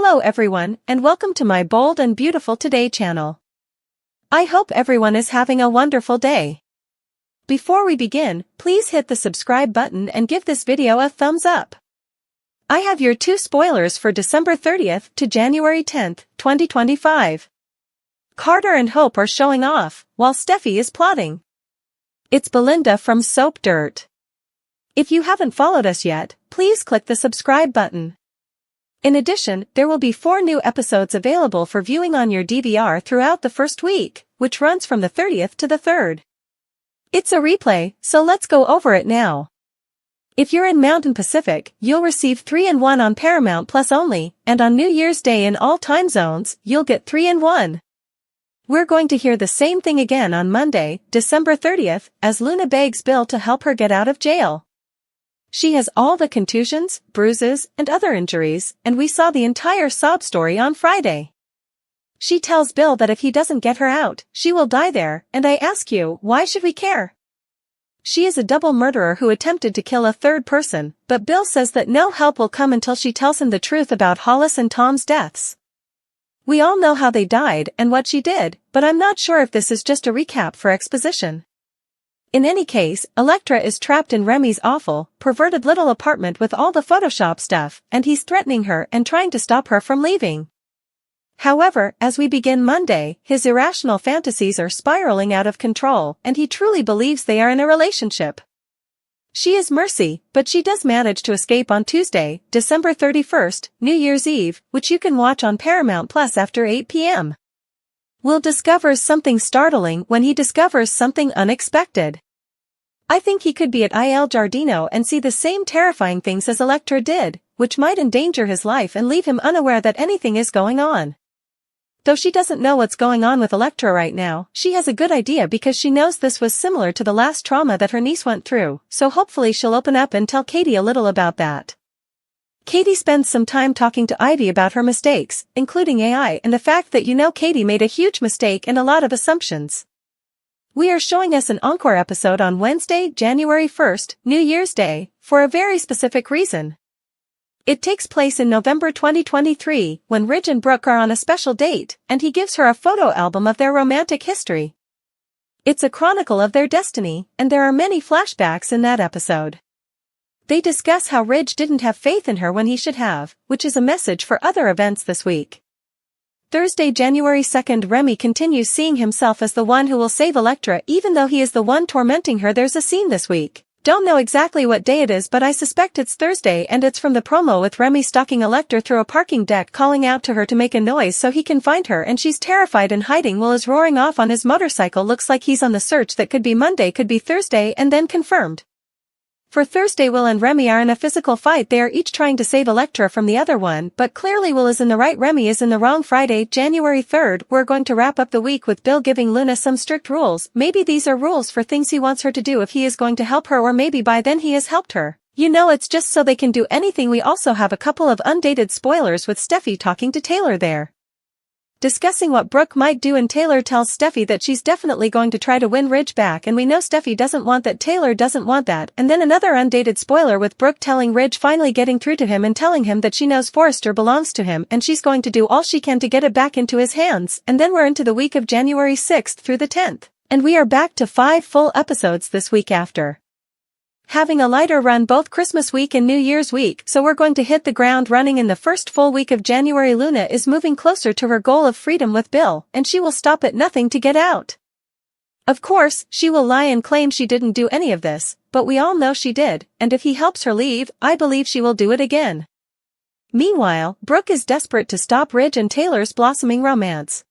Hello everyone, and welcome to my Bold and Beautiful Today channel. I hope everyone is having a wonderful day. Before we begin, please hit the subscribe button and give this video a thumbs up. I have your 2 spoilers for December 30th to January 10th, 2025. Carter and Hope are showing off, while Steffy is plotting. It's Belinda from Soap Dirt. If you haven't followed us yet, please click the subscribe button. In addition, there will be 4 new episodes available for viewing on your DVR throughout the first week, which runs from the 30th to the 3rd. It's a replay, so let's go over it now. If you're in Mountain Pacific, you'll receive 3-in-1 on Paramount Plus only, and on New Year's Day in all time zones, you'll get 3-in-1. We're going to hear the same thing again on Monday, December 30th, as Luna begs Bill to help her get out of jail. She has all the contusions, bruises, and other injuries, and we saw the entire sob story on Friday. She tells Bill that if he doesn't get her out, she will die there, and I ask you, why should we care? She is a double murderer who attempted to kill a third person, but Bill says that no help will come until she tells him the truth about Hollis and Tom's deaths. We all know how they died and what she did, but I'm not sure if this is just a recap for exposition. In any case, Elektra is trapped in Remy's awful, perverted little apartment with all the Photoshop stuff, and he's threatening her and trying to stop her from leaving. However, as we begin Monday, his irrational fantasies are spiraling out of control, and he truly believes they are in a relationship. She is Mercy, but she does manage to escape on Tuesday, December 31st, New Year's Eve, which you can watch on Paramount Plus after 8 p.m. Will discovers something startling when he discovers something unexpected. I think he could be at Il Giardino and see the same terrifying things as Elektra did, which might endanger his life and leave him unaware that anything is going on. Though she doesn't know what's going on with Elektra right now, she has a good idea because she knows this was similar to the last trauma that her niece went through, so hopefully she'll open up and tell Katie a little about that. Katie spends some time talking to Ivy about her mistakes, including AI and the fact that Katie made a huge mistake and a lot of assumptions. We are showing us an encore episode on Wednesday, January 1st, New Year's Day, for a very specific reason. It takes place in November 2023, when Ridge and Brooke are on a special date, and he gives her a photo album of their romantic history. It's a chronicle of their destiny, and there are many flashbacks in that episode. They discuss how Ridge didn't have faith in her when he should have, which is a message for other events this week. Thursday, January 2nd, Remy continues seeing himself as the one who will save Elektra even though he is the one tormenting her. There's a scene this week. Don't know exactly what day it is, but I suspect it's Thursday, and it's from the promo with Remy stalking Elektra through a parking deck, calling out to her to make a noise so he can find her, and she's terrified and hiding while he's roaring off on his motorcycle. Looks like he's on the search. That could be Monday, could be Thursday, and then confirmed. For Thursday, Will and Remy are in a physical fight. They are each trying to save Elektra from the other one, but clearly Will is in the right, Remy is in the wrong. Friday, January 3rd, we're going to wrap up the week with Bill giving Luna some strict rules. Maybe these are rules for things he wants her to do if he is going to help her, or maybe by then he has helped her. It's just so they can do anything. We also have a couple of undated spoilers with Steffy talking to Taylor there, discussing what Brooke might do, and Taylor tells Steffy that she's definitely going to try to win Ridge back, and we know Steffy doesn't want that. Taylor doesn't want that. And then another undated spoiler with Brooke telling Ridge, finally getting through to him and telling him that she knows Forrester belongs to him and she's going to do all she can to get it back into his hands. And then we're into the week of January 6th through the 10th. And we are back to 5 full episodes this week after having a lighter run both Christmas week and New Year's week, so we're going to hit the ground running in the first full week of January. Luna is moving closer to her goal of freedom with Bill, and she will stop at nothing to get out. Of course, she will lie and claim she didn't do any of this, but we all know she did, and if he helps her leave, I believe she will do it again. Meanwhile, Brooke is desperate to stop Ridge and Taylor's blossoming romance.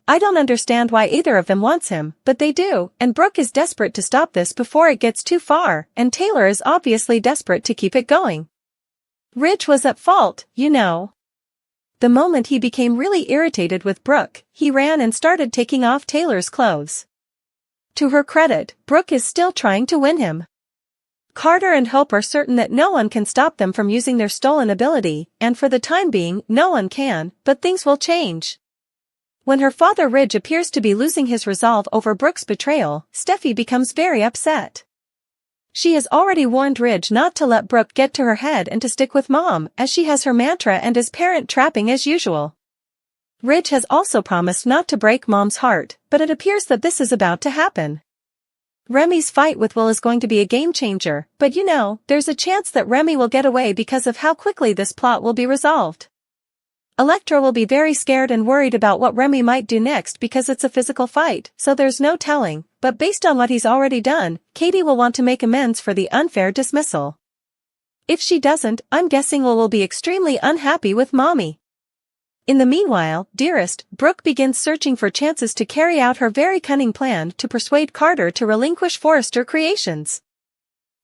I don't understand why either of them wants him, but they do, and Brooke is desperate to stop this before it gets too far, and Taylor is obviously desperate to keep it going. Ridge was at fault, The moment he became really irritated with Brooke, he ran and started taking off Taylor's clothes. To her credit, Brooke is still trying to win him. Carter and Hope are certain that no one can stop them from using their stolen ability, and for the time being, no one can, but things will change. When her father Ridge appears to be losing his resolve over Brooke's betrayal, Steffy becomes very upset. She has already warned Ridge not to let Brooke get to her head and to stick with Mom, as she has her mantra and is parent trapping as usual. Ridge has also promised not to break Mom's heart, but it appears that this is about to happen. Remy's fight with Will is going to be a game changer, but there's a chance that Remy will get away because of how quickly this plot will be resolved. Elektra will be very scared and worried about what Remy might do next because it's a physical fight, so there's no telling, but based on what he's already done, Katie will want to make amends for the unfair dismissal. If she doesn't, I'm guessing Will be extremely unhappy with Mommy. In the meanwhile, dearest, Brooke begins searching for chances to carry out her very cunning plan to persuade Carter to relinquish Forrester Creations.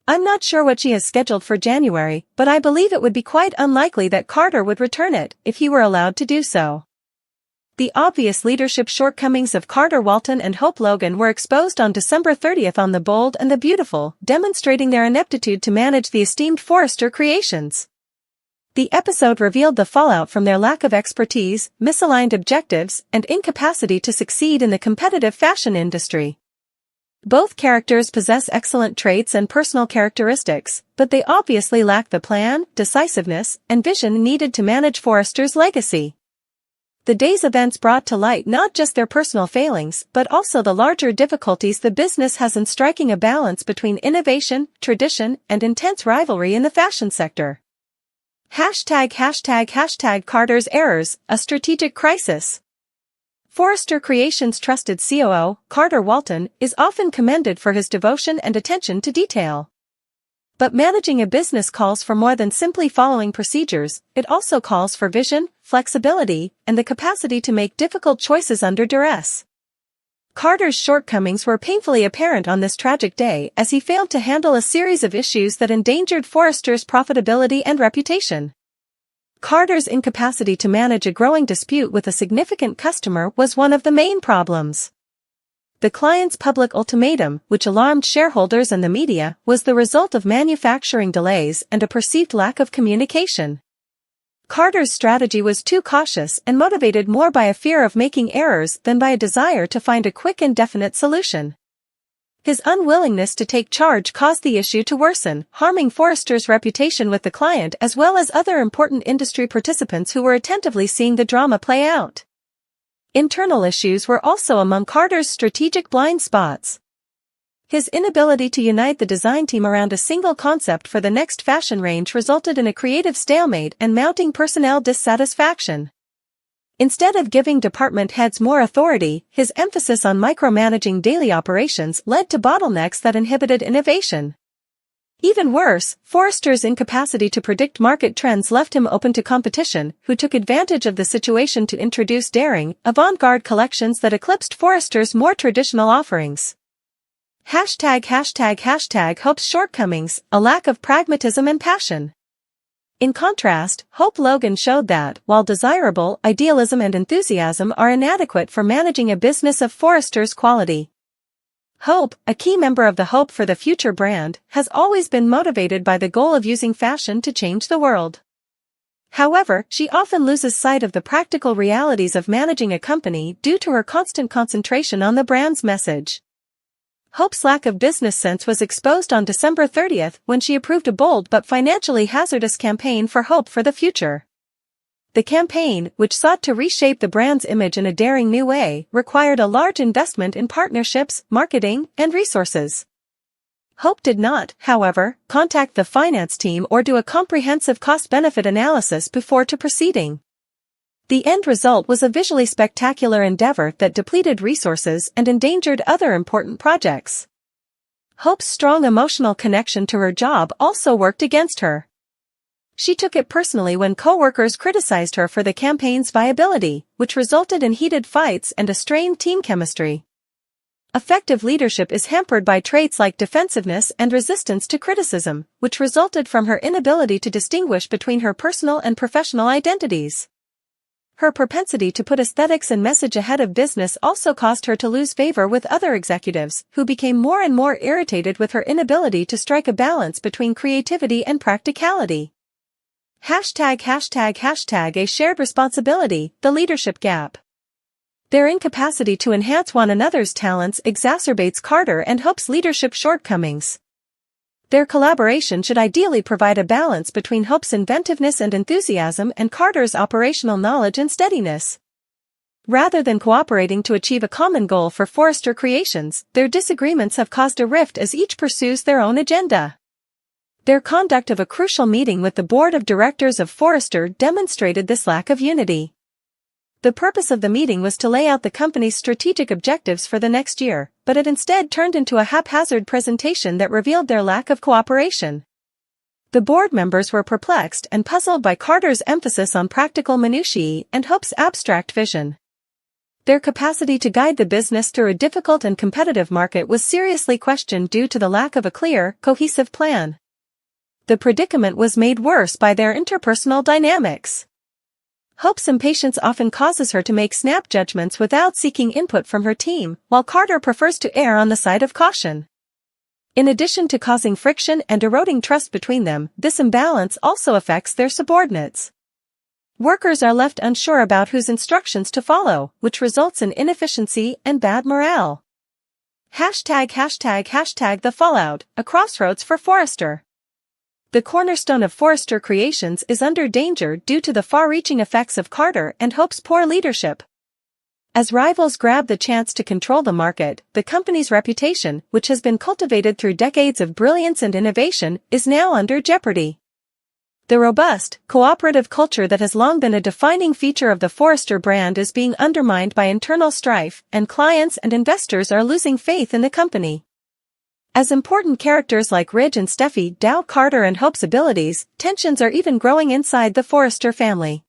I'm not sure what she has scheduled for January, but I believe it would be quite unlikely that Carter would return it if he were allowed to do so. The obvious leadership shortcomings of Carter Walton and Hope Logan were exposed on December 30th on The Bold and the Beautiful, demonstrating their ineptitude to manage the esteemed Forrester Creations. The episode revealed the fallout from their lack of expertise, misaligned objectives, and incapacity to succeed in the competitive fashion industry. Both characters possess excellent traits and personal characteristics, but they obviously lack the plan, decisiveness, and vision needed to manage Forrester's legacy. The day's events brought to light not just their personal failings, but also the larger difficulties the business has in striking a balance between innovation, tradition, and intense rivalry in the fashion sector. ### Carter's Errors, a strategic crisis. Forrester Creations' trusted COO, Carter Walton, is often commended for his devotion and attention to detail. But managing a business calls for more than simply following procedures, it also calls for vision, flexibility, and the capacity to make difficult choices under duress. Carter's shortcomings were painfully apparent on this tragic day as he failed to handle a series of issues that endangered Forrester's profitability and reputation. Carter's incapacity to manage a growing dispute with a significant customer was one of the main problems. The client's public ultimatum, which alarmed shareholders and the media, was the result of manufacturing delays and a perceived lack of communication. Carter's strategy was too cautious and motivated more by a fear of making errors than by a desire to find a quick and definite solution. His unwillingness to take charge caused the issue to worsen, harming Forrester's reputation with the client as well as other important industry participants who were attentively seeing the drama play out. Internal issues were also among Carter's strategic blind spots. His inability to unite the design team around a single concept for the next fashion range resulted in a creative stalemate and mounting personnel dissatisfaction. Instead of giving department heads more authority, his emphasis on micromanaging daily operations led to bottlenecks that inhibited innovation. Even worse, Forrester's incapacity to predict market trends left him open to competition, who took advantage of the situation to introduce daring, avant-garde collections that eclipsed Forrester's more traditional offerings. #Hope's shortcomings, a lack of pragmatism and passion. In contrast, Hope Logan showed that, while desirable, idealism and enthusiasm are inadequate for managing a business of Forrester's quality. Hope, a key member of the Hope for the Future brand, has always been motivated by the goal of using fashion to change the world. However, she often loses sight of the practical realities of managing a company due to her constant concentration on the brand's message. Hope's lack of business sense was exposed on December 30th when she approved a bold but financially hazardous campaign for Hope for the Future. The campaign, which sought to reshape the brand's image in a daring new way, required a large investment in partnerships, marketing, and resources. Hope did not, however, contact the finance team or do a comprehensive cost-benefit analysis before proceeding. The end result was a visually spectacular endeavor that depleted resources and endangered other important projects. Hope's strong emotional connection to her job also worked against her. She took it personally when co-workers criticized her for the campaign's viability, which resulted in heated fights and a strained team chemistry. Effective leadership is hampered by traits like defensiveness and resistance to criticism, which resulted from her inability to distinguish between her personal and professional identities. Her propensity to put aesthetics and message ahead of business also caused her to lose favor with other executives, who became more and more irritated with her inability to strike a balance between creativity and practicality. #A shared responsibility, the leadership gap. Their incapacity to enhance one another's talents exacerbates Carter and Hope's leadership shortcomings. Their collaboration should ideally provide a balance between Hope's inventiveness and enthusiasm and Carter's operational knowledge and steadiness. Rather than cooperating to achieve a common goal for Forrester Creations, their disagreements have caused a rift as each pursues their own agenda. Their conduct of a crucial meeting with the board of directors of Forrester demonstrated this lack of unity. The purpose of the meeting was to lay out the company's strategic objectives for the next year, but it instead turned into a haphazard presentation that revealed their lack of cooperation. The board members were perplexed and puzzled by Carter's emphasis on practical minutiae and Hope's abstract vision. Their capacity to guide the business through a difficult and competitive market was seriously questioned due to the lack of a clear, cohesive plan. The predicament was made worse by their interpersonal dynamics. Hope's impatience often causes her to make snap judgments without seeking input from her team, while Carter prefers to err on the side of caution. In addition to causing friction and eroding trust between them, this imbalance also affects their subordinates. Workers are left unsure about whose instructions to follow, which results in inefficiency and bad morale. #The fallout, a crossroads for Forrester. The cornerstone of Forrester Creations is under danger due to the far-reaching effects of Carter and Hope's poor leadership. As rivals grab the chance to control the market, the company's reputation, which has been cultivated through decades of brilliance and innovation, is now under jeopardy. The robust, cooperative culture that has long been a defining feature of the Forrester brand is being undermined by internal strife, and clients and investors are losing faith in the company. As important characters like Ridge and Steffy doubt Carter and Hope's abilities, tensions are even growing inside the Forrester family.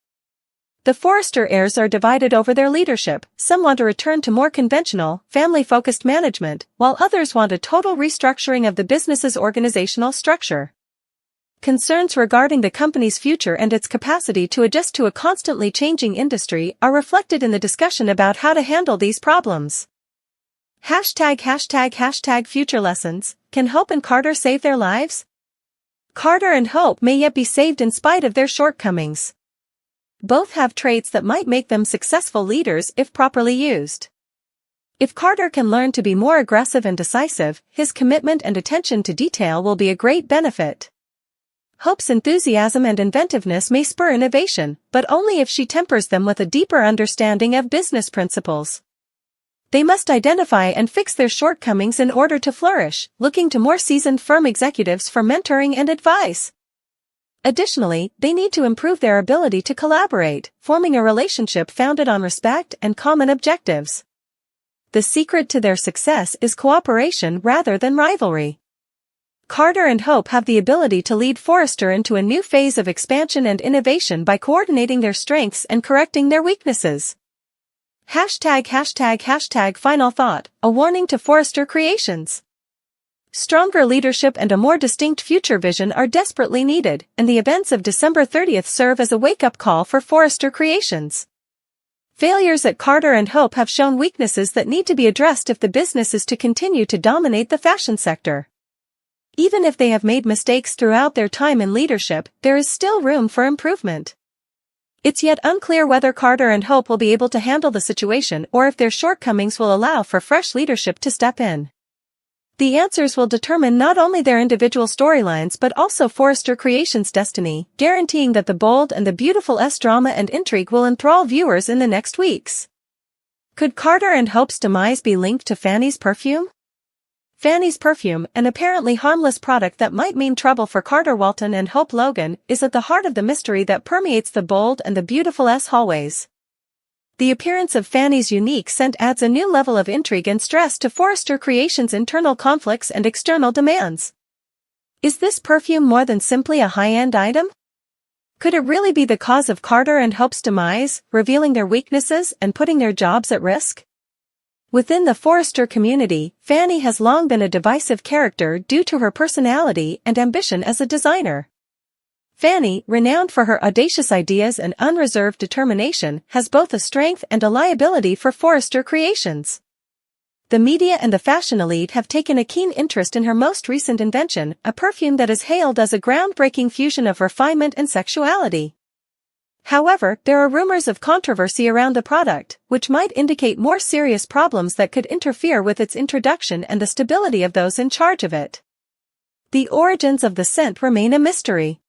The Forrester heirs are divided over their leadership. Some want a return to more conventional, family-focused management, while others want a total restructuring of the business's organizational structure. Concerns regarding the company's future and its capacity to adjust to a constantly changing industry are reflected in the discussion about how to handle these problems. #Future lessons. Can Hope and Carter save their lives? Carter and Hope may yet be saved in spite of their shortcomings. Both have traits that might make them successful leaders if properly used. If Carter can learn to be more aggressive and decisive, his commitment and attention to detail will be a great benefit. Hope's enthusiasm and inventiveness may spur innovation, but only if she tempers them with a deeper understanding of business principles. They must identify and fix their shortcomings in order to flourish, looking to more seasoned firm executives for mentoring and advice. Additionally, they need to improve their ability to collaborate, forming a relationship founded on respect and common objectives. The secret to their success is cooperation rather than rivalry. Carter and Hope have the ability to lead Forrester into a new phase of expansion and innovation by coordinating their strengths and correcting their weaknesses. Final thought, a warning to Forrester Creations. Stronger leadership and a more distinct future vision are desperately needed, and the events of December 30th serve as a wake-up call for Forrester Creations. Failures at Carter and Hope have shown weaknesses that need to be addressed if the business is to continue to dominate the fashion sector. Even if they have made mistakes throughout their time in leadership, there is still room for improvement. It's yet unclear whether Carter and Hope will be able to handle the situation or if their shortcomings will allow for fresh leadership to step in. The answers will determine not only their individual storylines but also Forrester Creations' destiny, guaranteeing that the bold and the beautiful's drama and intrigue will enthrall viewers in the next weeks. Could Carter and Hope's demise be linked to Fanny's perfume? Fanny's perfume, an apparently harmless product that might mean trouble for Carter Walton and Hope Logan, is at the heart of the mystery that permeates the bold and the beautiful's hallways. The appearance of Fanny's unique scent adds a new level of intrigue and stress to Forrester Creations' internal conflicts and external demands. Is this perfume more than simply a high-end item? Could it really be the cause of Carter and Hope's demise, revealing their weaknesses and putting their jobs at risk? Within the Forrester community, Fanny has long been a divisive character due to her personality and ambition as a designer. Fanny, renowned for her audacious ideas and unreserved determination, has both a strength and a liability for Forrester Creations. The media and the fashion elite have taken a keen interest in her most recent invention, a perfume that is hailed as a groundbreaking fusion of refinement and sexuality. However, there are rumors of controversy around the product, which might indicate more serious problems that could interfere with its introduction and the stability of those in charge of it. The origins of the scent remain a mystery.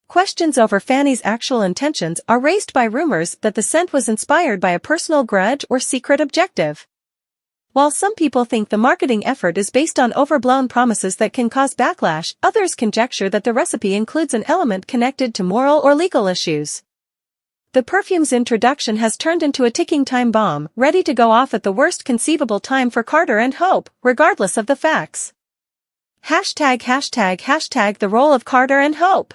Questions over Fanny's actual intentions are raised by rumors that the scent was inspired by a personal grudge or secret objective. While some people think the marketing effort is based on overblown promises that can cause backlash, others conjecture that the recipe includes an element connected to moral or legal issues. The perfume's introduction has turned into a ticking time bomb, ready to go off at the worst conceivable time for Carter and Hope, regardless of the facts. #### The role of Carter and Hope.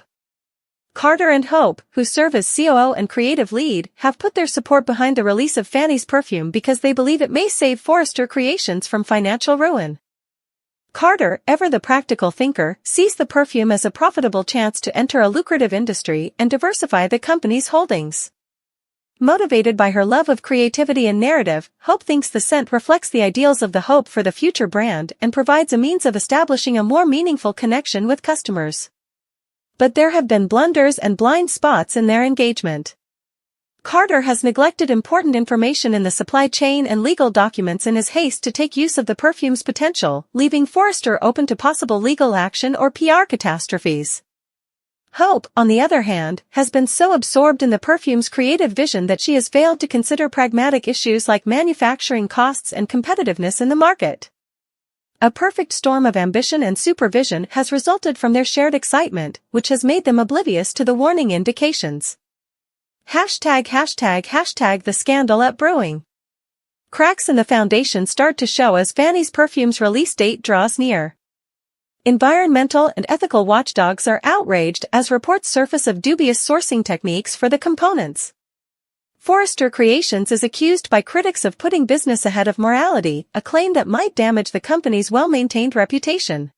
Carter and Hope, who serve as COO and creative lead, have put their support behind the release of Fanny's perfume because they believe it may save Forrester Creations from financial ruin. Carter, ever the practical thinker, sees the perfume as a profitable chance to enter a lucrative industry and diversify the company's holdings. Motivated by her love of creativity and narrative, Hope thinks the scent reflects the ideals of the Hope for the Future brand and provides a means of establishing a more meaningful connection with customers. But there have been blunders and blind spots in their engagement. Carter has neglected important information in the supply chain and legal documents in his haste to take use of the perfume's potential, leaving Forrester open to possible legal action or PR catastrophes. Hope, on the other hand, has been so absorbed in the perfume's creative vision that she has failed to consider pragmatic issues like manufacturing costs and competitiveness in the market. A perfect storm of ambition and supervision has resulted from their shared excitement, which has made them oblivious to the warning indications. ###The scandal at brewing. Cracks in the foundation start to show as Fanny's perfume's release date draws near. Environmental and ethical watchdogs are outraged as reports surface of dubious sourcing techniques for the components. Forrester Creations is accused by critics of putting business ahead of morality, a claim that might damage the company's well-maintained reputation.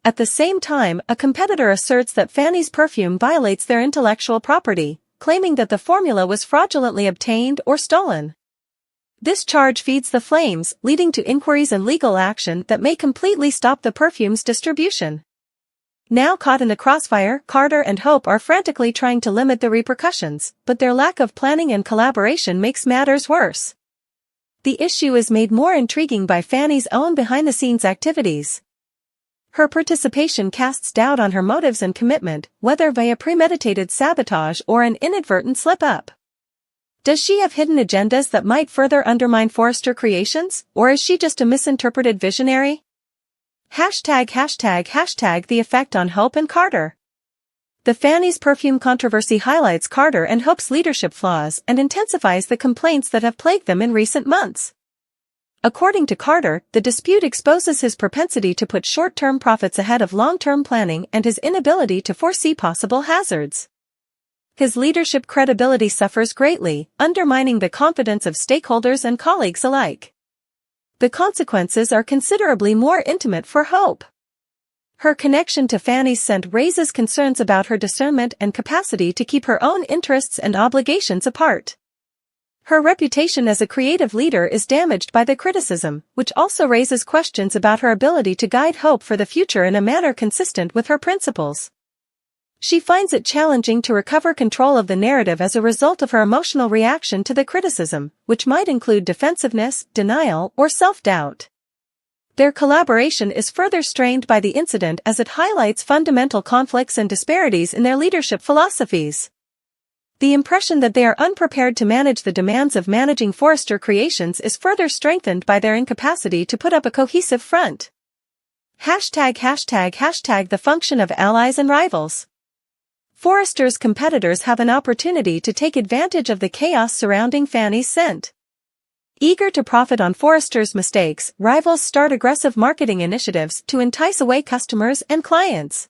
At the same time, a competitor asserts that Fanny's perfume violates their intellectual property, claiming that the formula was fraudulently obtained or stolen. This charge feeds the flames, leading to inquiries and legal action that may completely stop the perfume's distribution. Now caught in the crossfire, Carter and Hope are frantically trying to limit the repercussions, but their lack of planning and collaboration makes matters worse. The issue is made more intriguing by Fanny's own behind-the-scenes activities. Her participation casts doubt on her motives and commitment, whether via premeditated sabotage or an inadvertent slip-up. Does she have hidden agendas that might further undermine Forrester Creations, or is she just a misinterpreted visionary? ###The effect on Hope and Carter. The Fanny's perfume controversy highlights Carter and Hope's leadership flaws and intensifies the complaints that have plagued them in recent months. According to Carter, the dispute exposes his propensity to put short-term profits ahead of long-term planning and his inability to foresee possible hazards. His leadership credibility suffers greatly, undermining the confidence of stakeholders and colleagues alike. The consequences are considerably more intimate for Hope. Her connection to Fanny's scent raises concerns about her discernment and capacity to keep her own interests and obligations apart. Her reputation as a creative leader is damaged by the criticism, which also raises questions about her ability to guide Hope for the future in a manner consistent with her principles. She finds it challenging to recover control of the narrative as a result of her emotional reaction to the criticism, which might include defensiveness, denial, or self-doubt. Their collaboration is further strained by the incident as it highlights fundamental conflicts and disparities in their leadership philosophies. The impression that they are unprepared to manage the demands of managing Forrester Creations is further strengthened by their incapacity to put up a cohesive front. ###The function of allies and rivals. Forrester's competitors have an opportunity to take advantage of the chaos surrounding Fanny's scent. Eager to profit on Forrester's mistakes, rivals start aggressive marketing initiatives to entice away customers and clients.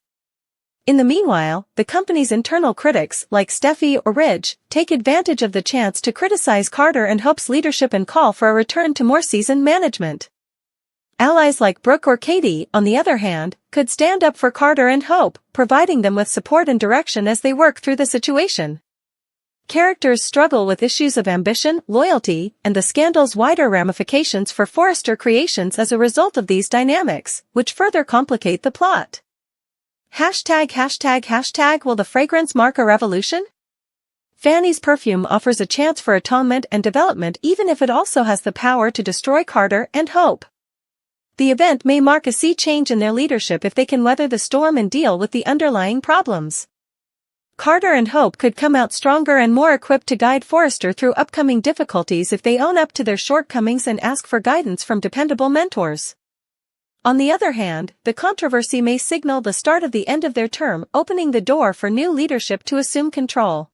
In the meanwhile, the company's internal critics, like Steffy or Ridge, take advantage of the chance to criticize Carter and Hope's leadership and call for a return to more seasoned management. Allies like Brooke or Katie, on the other hand, could stand up for Carter and Hope, providing them with support and direction as they work through the situation. Characters struggle with issues of ambition, loyalty, and the scandal's wider ramifications for Forrester Creations as a result of these dynamics, which further complicate the plot. ###Will the fragrance mark a revolution? Fanny's perfume offers a chance for atonement and development even if it also has the power to destroy Carter and Hope. The event may mark a sea change in their leadership if they can weather the storm and deal with the underlying problems. Carter and Hope could come out stronger and more equipped to guide Forrester through upcoming difficulties if they own up to their shortcomings and ask for guidance from dependable mentors. On the other hand, the controversy may signal the start of the end of their term, opening the door for new leadership to assume control.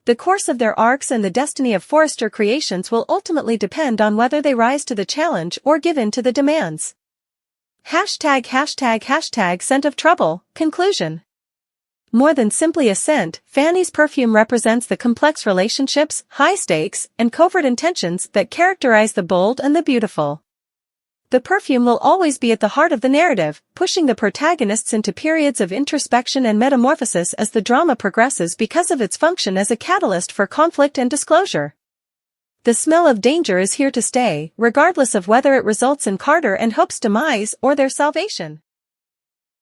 The course of their arcs and the destiny of Forrester creations will ultimately depend on whether they rise to the challenge or give in to the demands. #### Scent of Trouble. Conclusion. More than simply a scent, Fanny's perfume represents the complex relationships, high stakes, and covert intentions that characterize the bold and the beautiful. The perfume will always be at the heart of the narrative, pushing the protagonists into periods of introspection and metamorphosis as the drama progresses because of its function as a catalyst for conflict and disclosure. The smell of danger is here to stay, regardless of whether it results in Carter and Hope's demise or their salvation.